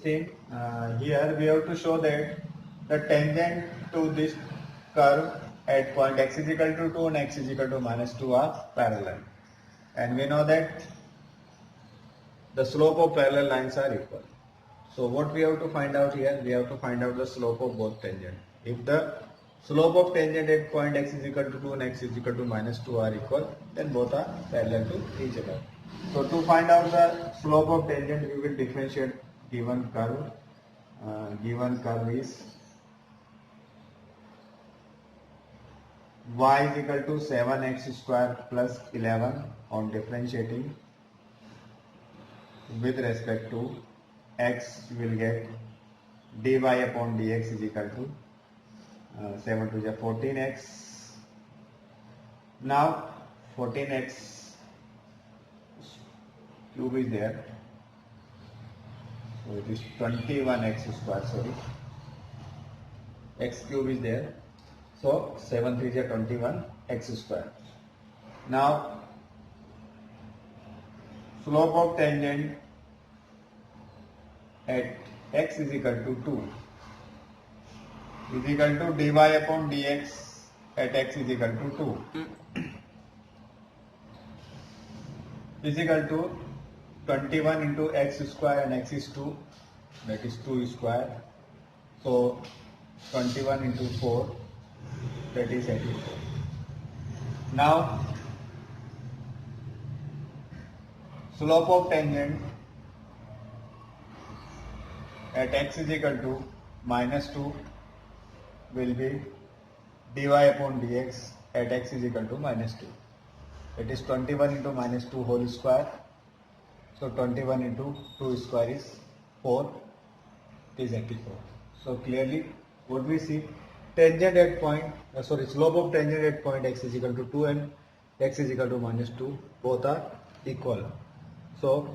16. Here we have to show that the tangent to this curve at point x is equal to 2 and x is equal to minus 2 are parallel. And we know that the slope of parallel lines are equal. So what we have to find out here? We have to find out the slope of both tangent. If the slope of tangent at point x is equal to 2 and x is equal to minus 2 are equal, then both are parallel to each other. So to find out the slope of tangent, we will differentiate given curve. Given curve is y is equal to 7x square plus 11 on differentiating with respect to x, you will get dy upon dx is equal to 7 to the 14x. Now 14x cube is there, so it is 21x square, sorry, x cube is there, so 7 3 is 21 x square. Now slope of tangent at x is equal to 2 is equal to dy upon dx at x is equal to 2 is equal to 21 into x square, and x is 2, that is 2 square, so 21 into 4, that is 84. Now slope of tangent at x is equal to minus 2 will be dy upon dx at x is equal to minus 2. It is 21 into minus 2 whole square. So 21 into 2 square is 4. It is 84. So clearly what we see, tangent at point, slope of tangent at point x is equal to 2 and x is equal to minus 2, both are equal. So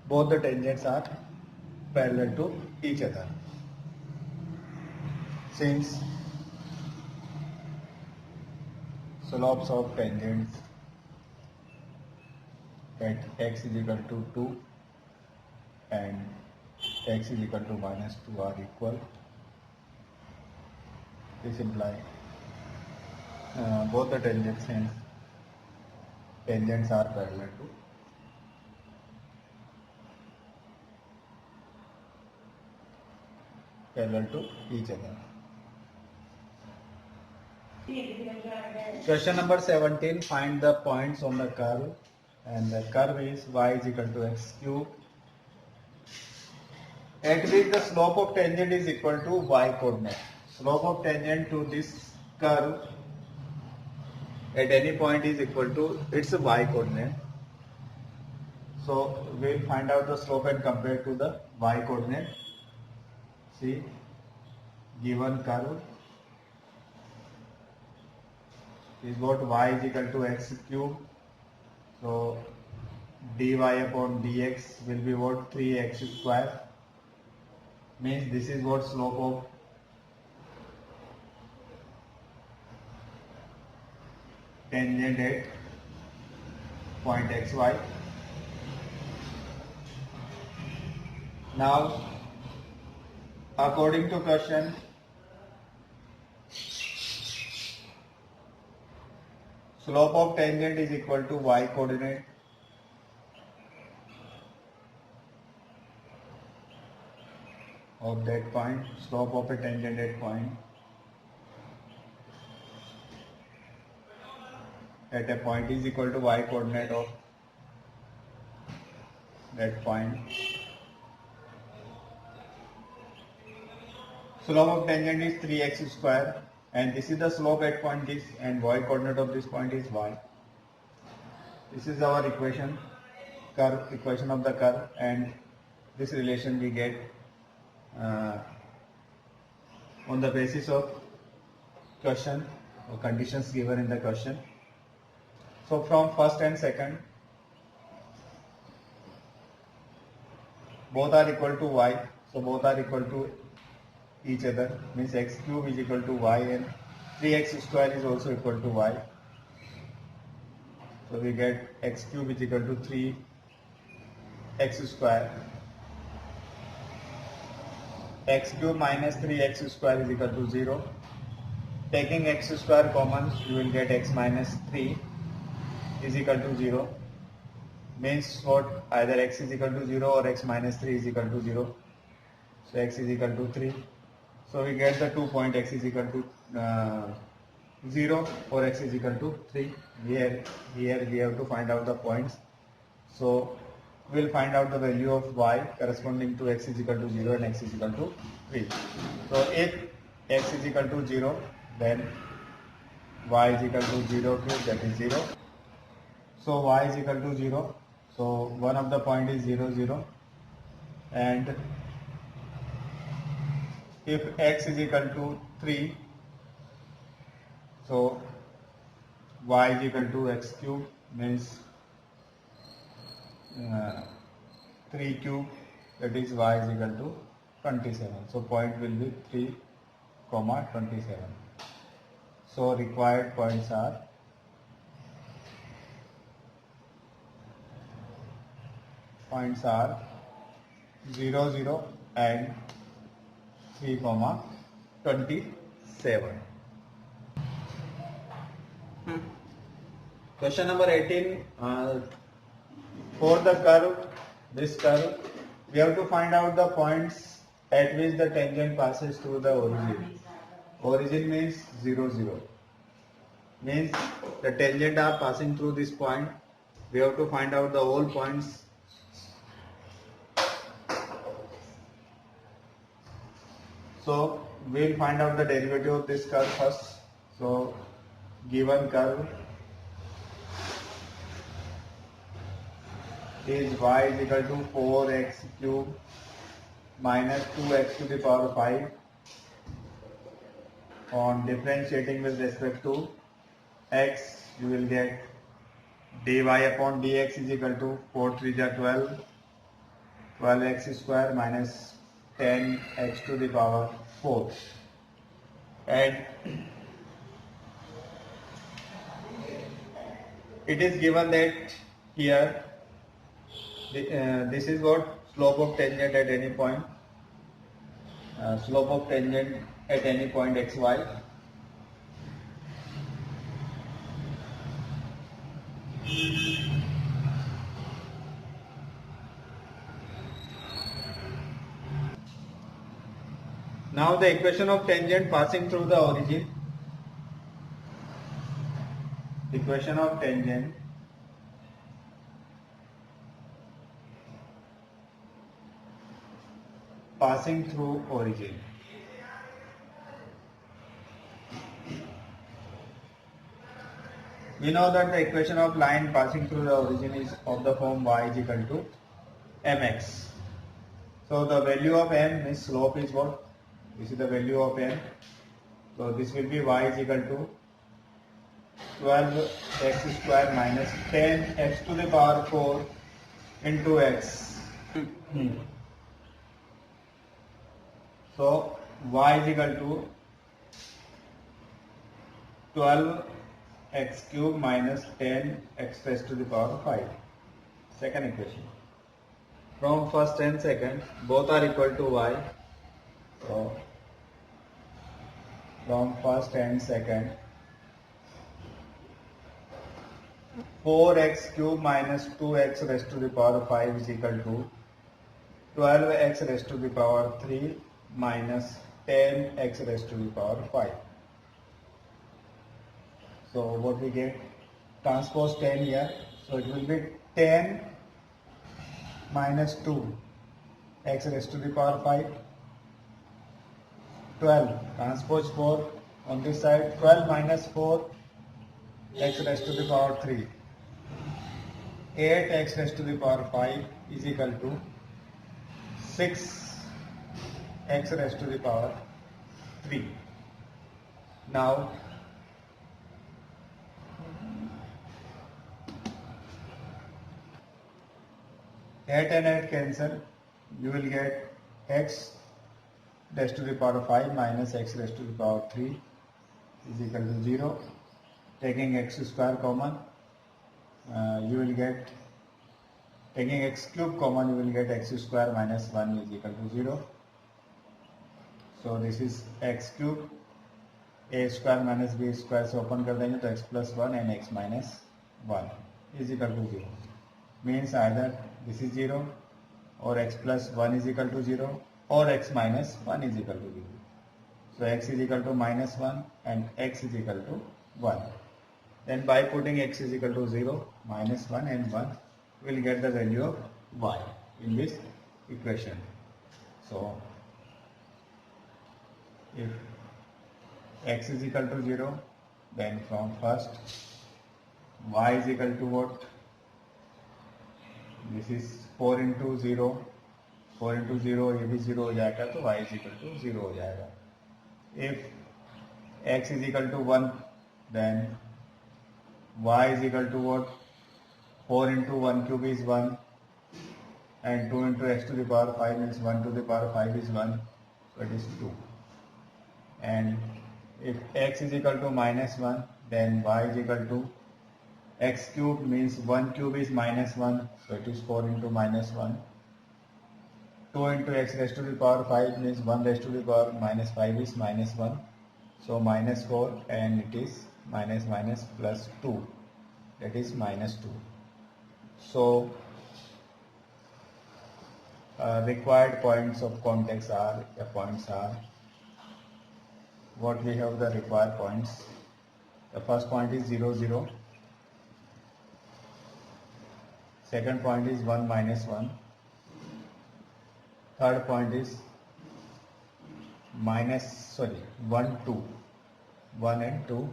both the tangents are parallel to each other. Since slopes of tangents at x is equal to 2 and x is equal to minus 2 are equal, this implies both the tangents, hence tangents are parallel to each other. Question number 17, find the points on the curve, and the curve is y is equal to x cube, at which the slope of tangent is equal to y coordinate. Slope of tangent to this curve at any point is equal to its y coordinate. So we will find out the slope and compare to the y coordinate. See, given curve is what y is equal to x cube, so dy upon dx will be what 3x square, means this is what slope of tangent at point xy. Now according to question, slope of tangent is equal to y coordinate. Of that point, slope of a tangent at point is equal to y coordinate of that point. Slope of tangent is 3x square, and this is the slope at point this, and y coordinate of this point is y. This is our equation of the curve, and this relation we get on the basis of question or conditions given in the question. So from first and second, both are equal to y, so both are equal to each other, means x cube is equal to y and 3x square is also equal to y. So we get x cube is equal to 3x square x cube minus 3x square is equal to 0. Taking x square common, you will get x minus 3 is equal to 0. Means what? Either x is equal to 0 or x minus 3 is equal to 0. So x is equal to 3. So we get the 2 point x is equal to 0 or x is equal to 3. Here we have to find out the points. So we'll find out the value of y corresponding to x is equal to 0 and x is equal to 3. So if x is equal to 0, then y is equal to 0 cube, that is 0. So y is equal to 0. So one of the point is 0, 0. And if x is equal to 3, so y is equal to x cube, means 3 cube, that is y is equal to 27. So point will be 3, 27. So required points are 0, 0 and 3, 27. Question number 18. For the curve, this curve, we have to find out the points at which the tangent passes through the origin. Origin means 0, 0. Means the tangent are passing through this point. We have to find out the all points. So we will find out the derivative of this curve first. So given curve is y is equal to 4x cube minus 2x to the power 5. On differentiating with respect to x, you will get dy upon dx is equal to 4 3 12, 12x square minus 10x to the power 4. And it is given that here this is what slope of tangent at any point. Slope of tangent at any point xy. Now the equation of tangent passing through the origin. Equation of tangent passing through origin. We know that the equation of line passing through the origin is of the form y is equal to mx. So the value of m is slope is what? This is the value of m. So this will be y is equal to 12x square minus 10x to the power 4 into x. So y is equal to 12x cube minus 10x raised to the power 5. Second equation. From first and second, both are equal to y. So from first and second, 4x cube minus 2x raised to the power 5 is equal to 12x raised to the power 3 minus 10x raised to the power 5. So what we get? Transpose 10 here. So it will be 10 minus 2 x raised to the power 5. 12 transpose 4 on this side. 12 minus 4 x raised to the power 3. 8 x raised to the power 5 is equal to 6 x raised to the power 3. Now 8 and 8 cancel. You will get x raised to the power 5 minus x raised to the power 3 is equal to 0. Taking x square common, you will get, taking x cube common, you will get x square minus 1 is equal to 0. So this is x cube, A square minus B square से open कर देंगे तो x plus one and x minus one is equal to zero. Means either this is zero और x plus 1 is equal to 0 or x minus 1 is equal to 0. So x is equal to minus 1 and x is equal to 1. Then by putting x is equal to 0, minus 1 and 1, we will get the value of y in this equation. So if x is equal to 0, then from first y is equal to what? This is 4 into 0, 4 into 0 ये भी 0 हो जाएगा तो y is equal to 0 हो जाएगा. If x is equal to 1, then y is equal to what? 4 into 1 cube is 1 and 2 into x to the power 5 means 1 to the power 5 is 1, so it is 2. And if x is equal to minus 1, then y is equal to x cube means 1 cube is minus 1, so it is 4 into minus 1. 2 into x raised to the power 5 means 1 raised to the power minus 5 is minus 1, so minus 4 and it is minus minus plus 2, that is minus 2. So required points of context are, the points are, what we have the required points. The first point is 0 0. Second point is 1 minus 1. Third point is 1 2, 1 and 2,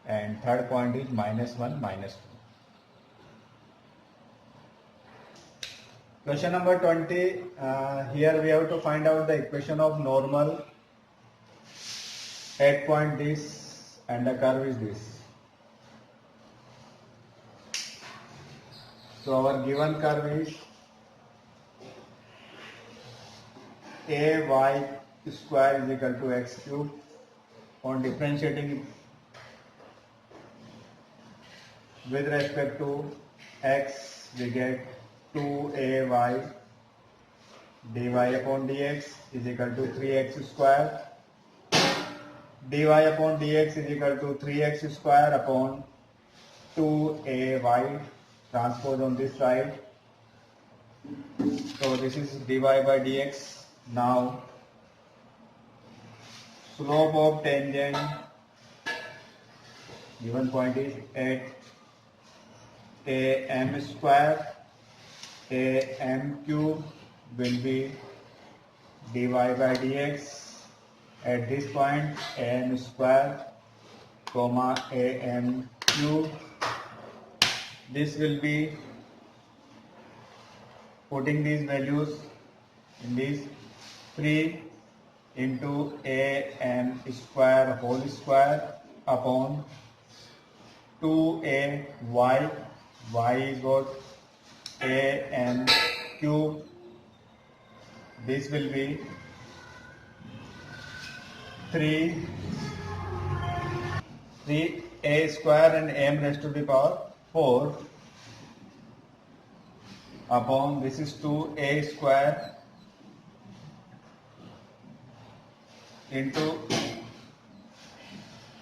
and third point is minus 1 minus 2. Question number 20, here we have to find out the equation of normal at point this and the curve is this. So our given curve is ay square is equal to x cube. On differentiating with respect to x, we get 2ay dy upon dx is equal to 3x square. dy upon dx is equal to 3x square upon 2ay transpose on this side. So this is dy by dx. Now slope of tangent given point is at am square, am cube will be dy by dx at this point am square comma am cube. This will be putting these values in this 3 into am square whole square upon 2ay, y is what? Am cube. This will be 3 a square and m raised to the power 4 upon this is 2a square into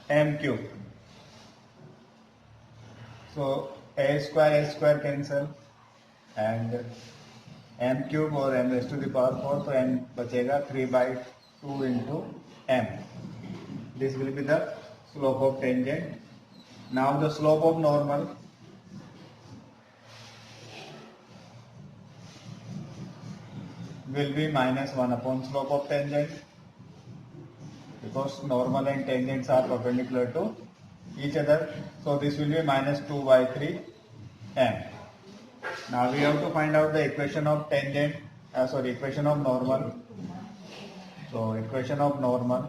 m cube. So a square cancel and m cube or m raised to the power 4, so m बचेगा 3 by 2 into m. This will be the slope of tangent. Now the slope of normal. Will be minus 1 upon slope of tangent, because normal and tangents are perpendicular to each other. So this will be minus 2 by 3 m. Now we have to find out the equation of tangent, equation of normal. So equation of normal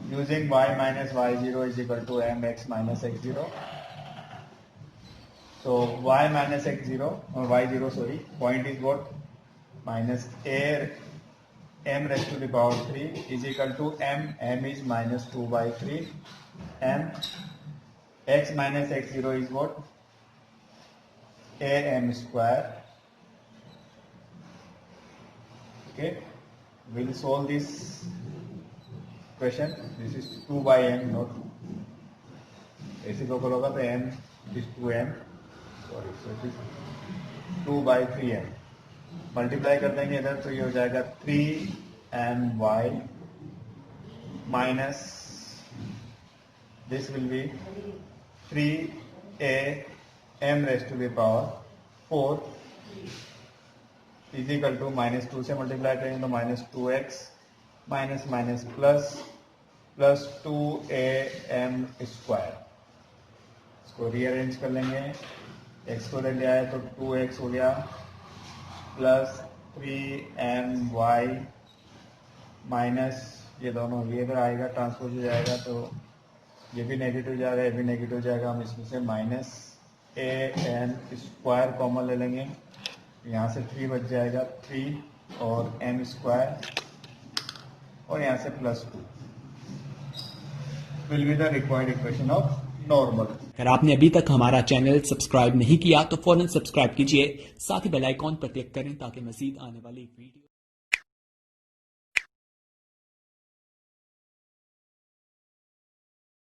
using y minus y0 is equal to mx minus x0. So y minus x0 or y0 sorry, point is what? Minus a m raised to the power 3 is equal to m is minus 2 by 3 m. X minus x0 is what? am square. Okay. we'll solve this question. This is 2 by m, not reciprocal होगा तो m is 2m, sorry, so it is 2 by 3m. Multiply कर देंगे इधर तो ये हो जाएगा 3my minus this will be 3am raised to the power 4 is equal to minus 2 से मल्टीप्लाई करेंगे तो minus 2x minus minus plus 2am square. इसको रीअरेंज कर लेंगे, x को ले लिया है तो 2x हो गया प्लस 3my माइनस ये दोनों ये इधर आएगा ट्रांसपोज हो जाएगा तो ये भी नेगेटिव जाएगा, ये भी नेगेटिव जाएगा. हम इसमें से माइनस am स्क्वायर कॉमन ले लेंगे, यहाँ से 3 बच जाएगा 3 और m स्क्वायर और यहाँ से plus 2 will be the required equation of normal. अगर आपने अभी तक हमारा चैनल सब्सक्राइब नहीं किया तो फौरन सब्सक्राइब कीजिए, साथ ही बेल आइकॉन पर क्लिक करें ताकि मजीद आने वाली वीडियो